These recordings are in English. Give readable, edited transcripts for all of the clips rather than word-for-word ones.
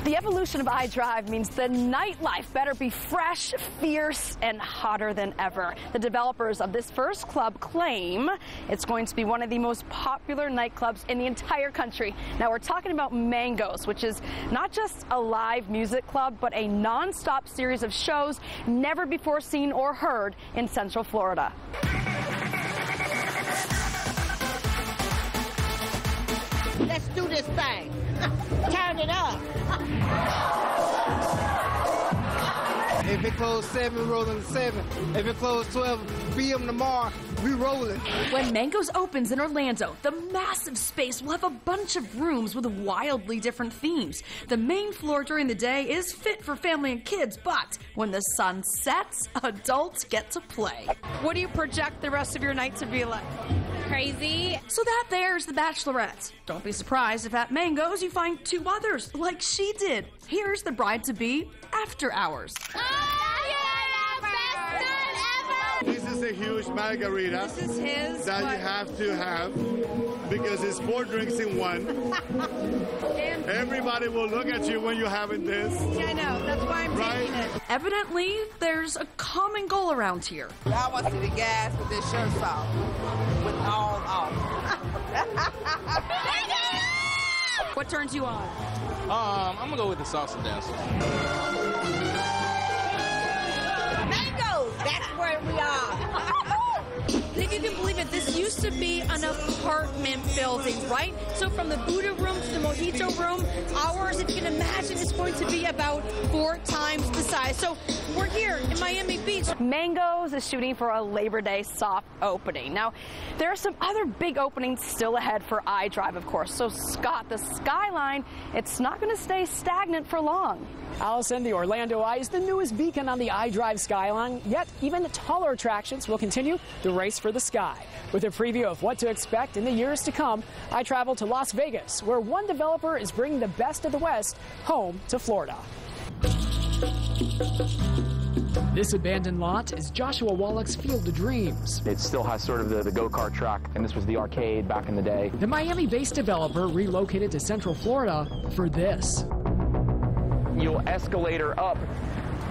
The evolution of iDrive means the nightlife better be fresh, fierce, and hotter than ever. The developers of this first club claim it's going to be one of the most popular nightclubs in the entire country. Now we're talking about Mangoes, which is not just a live music club, but a non-stop series of shows never before seen or heard in Central Florida. Let's do this thing. Turn it up. If it closed 7, we rolling 7. If it closed 12 p.m. tomorrow, we rolling. When Mangoes opens in Orlando, the massive space will have a bunch of rooms with wildly different themes. The main floor during the day is fit for family and kids, but when the sun sets, adults get to play. What do you project the rest of your night to be like? Crazy. So there's the Bachelorette. Don't be surprised if at Mangoes you find 2 others, like she did. Here's the bride-to-be after hours. This is a huge margarita. This is his. That you have to have because it's 4 drinks in one. And everybody will look at you when you're having this. Yeah, I know. That's why I'm taking it. Evidently, there's a common goal around here. I want to see the guys with their shirts off. With all off. What turns you on? I'm gonna go with the salsa dance. Mangoes, that's where we are. I think you can believe it. This used to be an apartment building, right? So from the Buddha room to the Mojito room, ours, if you can imagine, is going to be about 4 times the size. So we're here in Miami Beach. Mangoes is shooting for a Labor Day soft opening. Now, there are some other big openings still ahead for iDrive, of course. So Scott, the skyline, it's not going to stay stagnant for long. Allison, the Orlando Eye is the newest beacon on the iDrive skyline, yet even taller attractions will continue the race for the sky. With a preview of what to expect in the years to come, I travel to Las Vegas, where one developer is bringing the best of the West home to Florida. This abandoned lot is Joshua Wallach's Field of Dreams. It still has sort of the go-kart track, and this was the arcade back in the day. The Miami-based developer relocated to Central Florida for this. You'll escalator up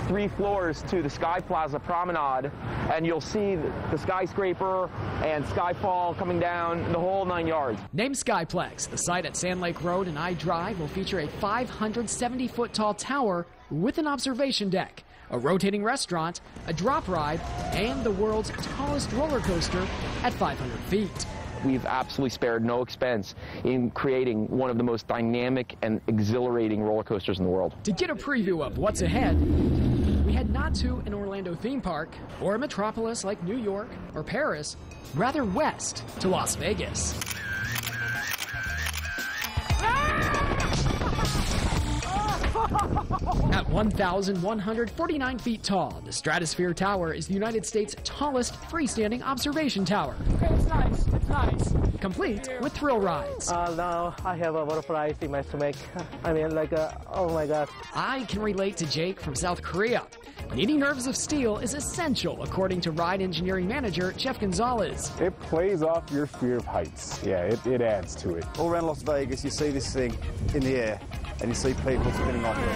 3 floors to the Sky Plaza Promenade, and you'll see the skyscraper and Skyfall coming down the whole 9 yards. Named Skyplex, the site at Sand Lake Road and iDrive will feature a 570-foot tall tower with an observation deck, a rotating restaurant, a drop ride, and the world's tallest roller coaster at 500 feet. We've absolutely spared no expense in creating one of the most dynamic and exhilarating roller coasters in the world. To get a preview of what's ahead, we head not to an Orlando theme park or a metropolis like New York or Paris, rather west to Las Vegas. At 1,149 feet tall, the Stratosphere Tower is the United States' tallest freestanding observation tower. Okay, it's nice. It's nice. Complete with thrill rides. Now I have a butterflies in my stomach. I mean, like, oh my God. I can relate to Jake from South Korea. Needing nerves of steel is essential, according to ride engineering manager Jeff Gonzalez. It plays off your fear of heights. Yeah, it adds to it. All around Las Vegas, you see this thing in the air, and you see people spinning off it.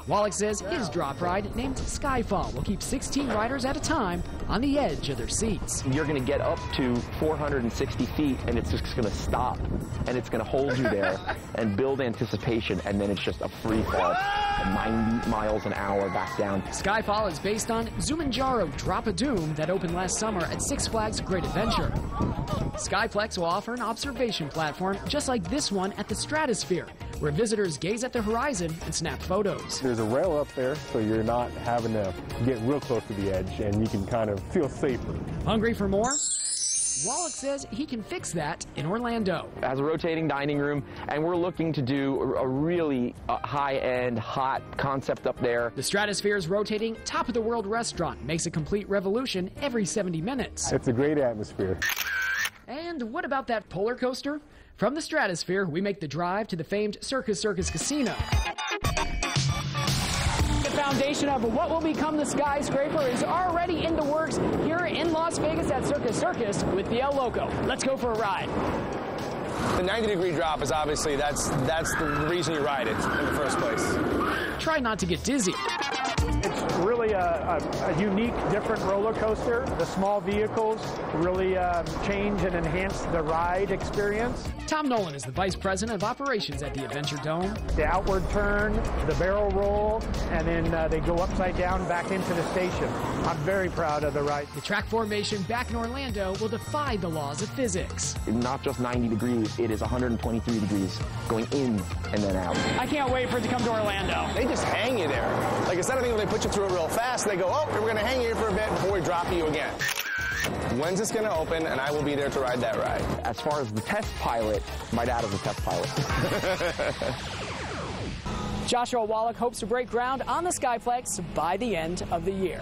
Wallach says his drop ride, named Skyfall, will keep 16 riders at a time on the edge of their seats. You're going to get up to 460 feet, and it's just going to stop, and it's going to hold you there and build anticipation, and then it's just a free fall, 90 miles an hour back down. Skyfall is based on Zumanjaro Drop of Doom that opened last summer at Six Flags Great Adventure. Skyplex will offer an observation platform just like this one at the Stratosphere, where visitors gaze at the horizon and snap photos. There's a rail up there, so you're not having to get real close to the edge, and you can kind of feel safer. Hungry for more? Wallach says he can fix that in Orlando. It has a rotating dining room, and we're looking to do a really high-end, hot concept up there. The Stratosphere's rotating top-of-the-world restaurant makes a complete revolution every 70 minutes. It's a great atmosphere. And what about that polar coaster? From the Stratosphere, we make the drive to the famed Circus Casino. The foundation of what will become the Skyscraper is already in the works here in Las Vegas at Circus with the El Loco. Let's go for a ride. The 90-degree drop is obviously, that's the reason you ride it in the first place. Try not to get dizzy. It's really a unique, different roller coaster. The small vehicles really change and enhance the ride experience. Tom Nolan is the Vice President of Operations at the Adventure Dome. The outward turn, the barrel roll, and then they go upside down back into the station. I'm very proud of the ride. The track formation back in Orlando will defy the laws of physics. Not just 90 degrees, it is 123 degrees going in and then out. I can't wait for it to come to Orlando. They just hang you there. Like, instead of thinking they put you through it real fast, they go, oh, we're going to hang you for a bit before we drop you again. When's this going to open? And I will be there to ride that ride. As far as the test pilot, my dad is a test pilot. Joshua Wallach hopes to break ground on the Skyplex by the end of the year.